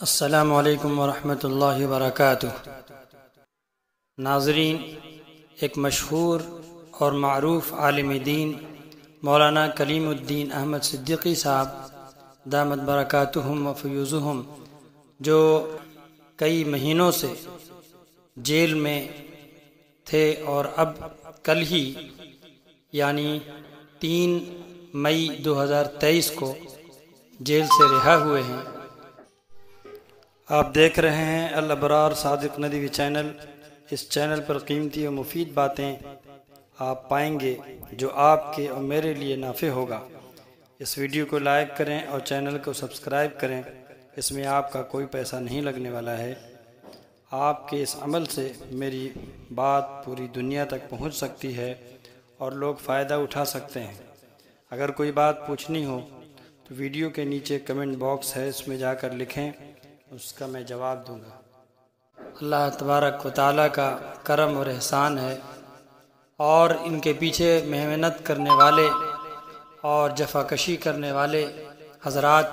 السلام علیکم ورحمۃ اللہ وبرکاتہ۔ ناظرین، ایک مشہور اور معروف عالم دین مولانا کلیم الدین احمد صدیقی صاحب دامت برکاتہم و فیوزہم، جو کئی مہینوں سے جیل میں تھے اور اب کل ہی یعنی 3 مئی 2023 کو جیل سے رہا ہوئے ہیں۔ آپ دیکھ رہے ہیں الابرار صادق ندوی چینل۔ اس چینل پر قیمتی و مفید باتیں آپ پائیں گے جو آپ کے اور میرے لیے نافع ہوگا۔ اس ویڈیو کو لائک کریں اور چینل کو سبسکرائب کریں۔ اس میں آپ کا کوئی پیسہ نہیں لگنے والا ہے۔ آپ کے اس عمل سے میری بات پوری دنیا تک پہنچ سکتی ہے اور لوگ فائدہ اٹھا سکتے ہیں۔ اگر کوئی بات پوچھنی ہو تو ویڈیو کے نیچے کمنٹ باکس ہے، اس میں جا کر لکھیں، اس کا میں جواب دوں گا۔ اللہ تبارک و تعالیٰ کا کرم اور احسان ہے، اور ان کے پیچھے محنت کرنے والے اور جفاکشی کرنے والے حضرات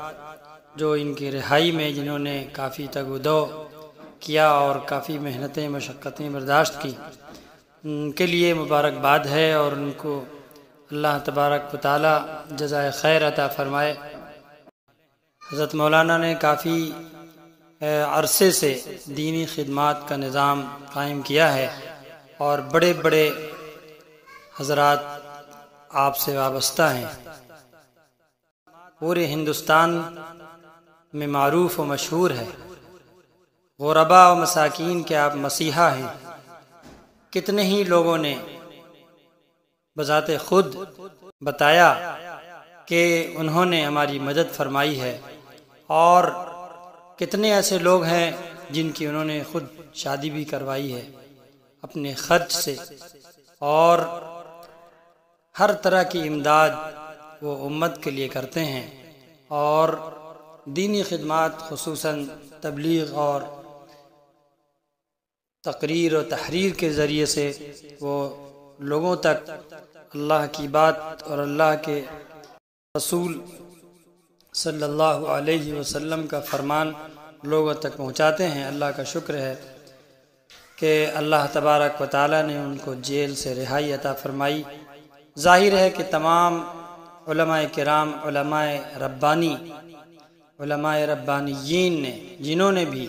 جو ان کی رہائی میں جنہوں نے کافی تگ و دو کیا اور کافی محنتیں مشقتیں برداشت کی، ان کے لیے مبارکباد ہے، اور ان کو اللہ تبارک و تعالیٰ جزائے خیر عطا فرمائے۔ حضرت مولانا نے کافی عرصے سے دینی خدمات کا نظام قائم کیا ہے، اور بڑے بڑے حضرات آپ سے وابستہ ہیں۔ پورے ہندوستان میں معروف و مشہور ہے۔ غرباء و مساکین کے آپ مسیحا ہیں۔ کتنے ہی لوگوں نے بذات خود بتایا کہ انہوں نے ہماری مدد فرمائی ہے، اور کتنے ایسے لوگ ہیں جن کی انہوں نے خود شادی بھی کروائی ہے اپنے خرچ سے، اور ہر طرح کی امداد وہ امت کے لیے کرتے ہیں، اور دینی خدمات خصوصاً تبلیغ اور تقریر و تحریر کے ذریعے سے وہ لوگوں تک اللہ کی بات اور اللہ کے رسول صلی اللہ علیہ وسلم کا فرمان لوگوں تک پہنچاتے ہیں۔ اللہ کا شکر ہے کہ اللہ تبارک و تعالیٰ نے ان کو جیل سے رہائی عطا فرمائی۔ ظاہر ہے کہ تمام علماء کرام، علماء ربانی، علماء ربانیین نے جنہوں نے بھی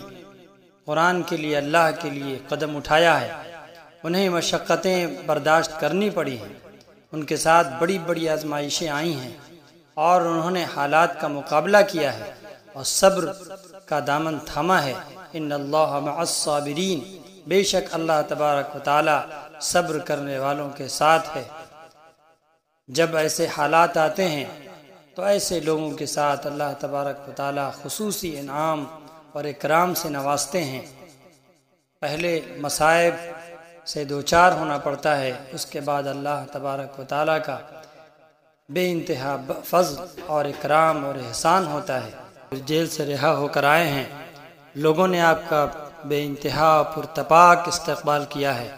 قرآن کے لیے، اللہ کے لیے قدم اٹھایا ہے، انہیں مشقتیں برداشت کرنی پڑی ہیں، ان کے ساتھ بڑی بڑی آزمائشیں آئی ہیں، اور انہوں نے حالات کا مقابلہ کیا ہے اور صبر کا دامن تھاما ہے۔ ان اللہ مع الصابرین، بے شک اللہ تبارک و تعالی صبر کرنے والوں کے ساتھ ہے۔ جب ایسے حالات آتے ہیں تو ایسے لوگوں کے ساتھ اللہ تبارک و تعالی خصوصی انعام اور اکرام سے نوازتے ہیں۔ پہلے مصائب سے دوچار ہونا پڑتا ہے، اس کے بعد اللہ تبارک و تعالی کا بے انتہا فضل اور اکرام اور احسان ہوتا ہے۔ جیل سے رہا ہو کر آئے ہیں، لوگوں نے آپ کا بے انتہا پرتپاک استقبال کیا ہے۔